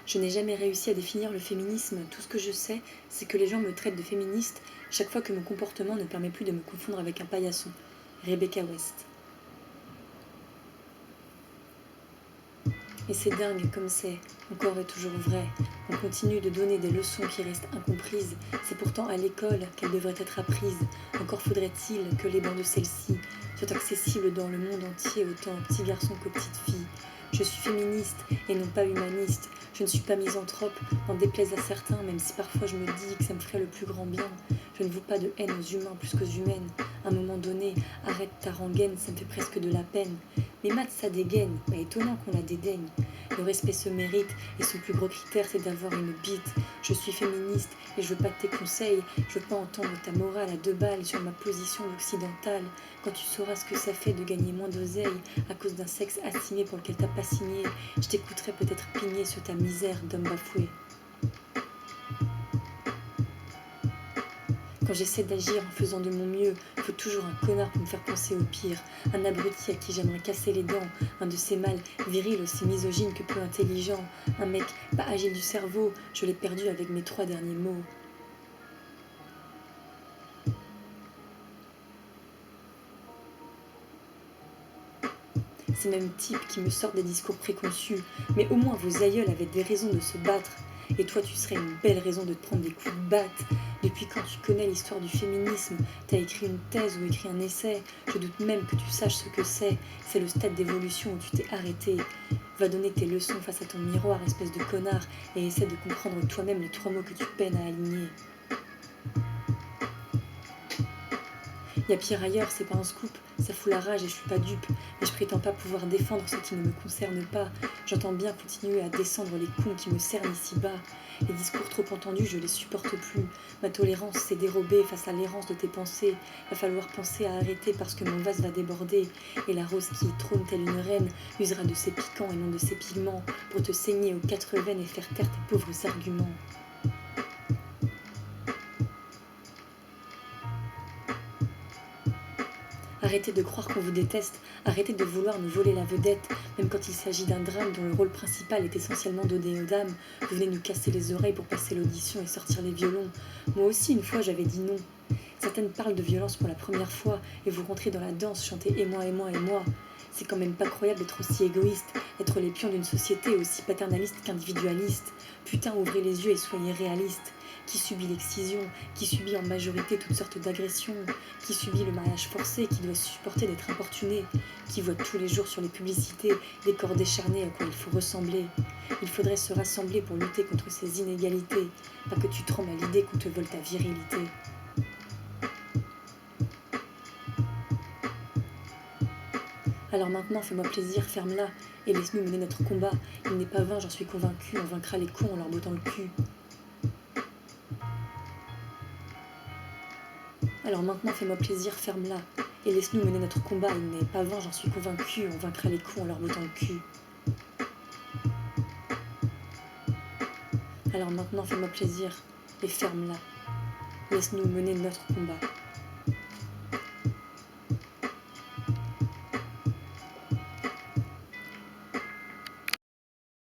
Je n'ai jamais réussi à définir le féminisme, tout ce que je sais, c'est que les gens me traitent de féministe chaque fois que mon comportement ne permet plus de me confondre avec un paillasson. Rebecca West. Et c'est dingue comme c'est, encore et toujours vrai. On continue de donner des leçons qui restent incomprises. C'est pourtant à l'école qu'elles devraient être apprises. Encore faudrait-il que les bancs de celles-ci soient accessibles dans le monde entier, autant aux petits garçons qu'aux petites filles. Je suis féministe et non pas humaniste. Je ne suis pas misanthrope, n'en déplaise à certains, même si parfois je me dis que ça me ferait le plus grand bien. Je ne veux pas de haine aux humains plus qu'aux humaines. À un moment donné, arrête ta rengaine, ça me fait presque de la peine. Mais maths, ça dégaine, pas étonnant qu'on la dédaigne. Le respect se mérite, et son plus gros critère, c'est d'avoir une bite. Je suis féministe, et je veux pas de tes conseils. Je veux pas entendre ta morale à 2 balles sur ma position occidentale. Quand tu sauras ce que ça fait de gagner moins d'oseille à cause d'un sexe assigné pour lequel t'as pas signé, je t'écouterai peut-être pigner sur ta misère d'homme bafoué. Quand j'essaie d'agir en faisant de mon mieux, faut toujours un connard pour me faire penser au pire. Un abruti à qui j'aimerais casser les dents. Un de ces mâles virils aussi misogynes que peu intelligents. Un mec pas agile du cerveau, je l'ai perdu avec mes 3 derniers mots. Ces mêmes types qui me sortent des discours préconçus. Mais au moins vos aïeuls avaient des raisons de se battre. Et toi, tu serais une belle raison de te prendre des coups de batte. Depuis quand tu connais l'histoire du féminisme, t'as écrit une thèse ou écrit un essai. Je doute même que tu saches ce que c'est. C'est le stade d'évolution où tu t'es arrêté. Va donner tes leçons face à ton miroir, espèce de connard, et essaie de comprendre toi-même les 3 mots que tu peines à aligner. Y a pire ailleurs, c'est pas un scoop, ça fout la rage et je suis pas dupe. Mais je prétends pas pouvoir défendre ce qui ne me concerne pas. J'entends bien continuer à descendre les cons qui me cernent ici bas. Les discours trop entendus, je les supporte plus. Ma tolérance s'est dérobée face à l'errance de tes pensées. Va falloir penser à arrêter parce que mon vase va déborder. Et la rose qui trône telle une reine usera de ses piquants et non de ses pigments pour te saigner aux 4 veines et faire taire tes pauvres arguments. Arrêtez de croire qu'on vous déteste, arrêtez de vouloir nous voler la vedette, même quand il s'agit d'un drame dont le rôle principal est essentiellement donné aux dames. Vous venez nous casser les oreilles pour passer l'audition et sortir les violons. Moi aussi, une fois, j'avais dit non. Certaines parlent de violence pour la première fois, et vous rentrez dans la danse, chantez et moi, et moi, et moi. C'est quand même pas croyable d'être aussi égoïste, être les pions d'une société aussi paternaliste qu'individualiste. Putain, ouvrez les yeux et soyez réalistes. Qui subit l'excision, qui subit en majorité toutes sortes d'agressions, qui subit le mariage forcé, qui doit supporter d'être importuné, qui voit tous les jours sur les publicités des corps décharnés à quoi il faut ressembler. Il faudrait se rassembler pour lutter contre ces inégalités, pas que tu trembles à l'idée qu'on te vole ta virilité. Alors maintenant, fais-moi plaisir, ferme-la, et laisse-nous mener notre combat. Il n'est pas vain, j'en suis convaincue, on vaincra les cons en leur bottant le cul. Alors maintenant, fais-moi plaisir, ferme-la, et laisse-nous mener notre combat. Il n'est pas vain, j'en suis convaincue, on vaincra les cons en leur bottant le cul. Alors maintenant, fais-moi plaisir, et ferme-la. Laisse-nous mener notre combat.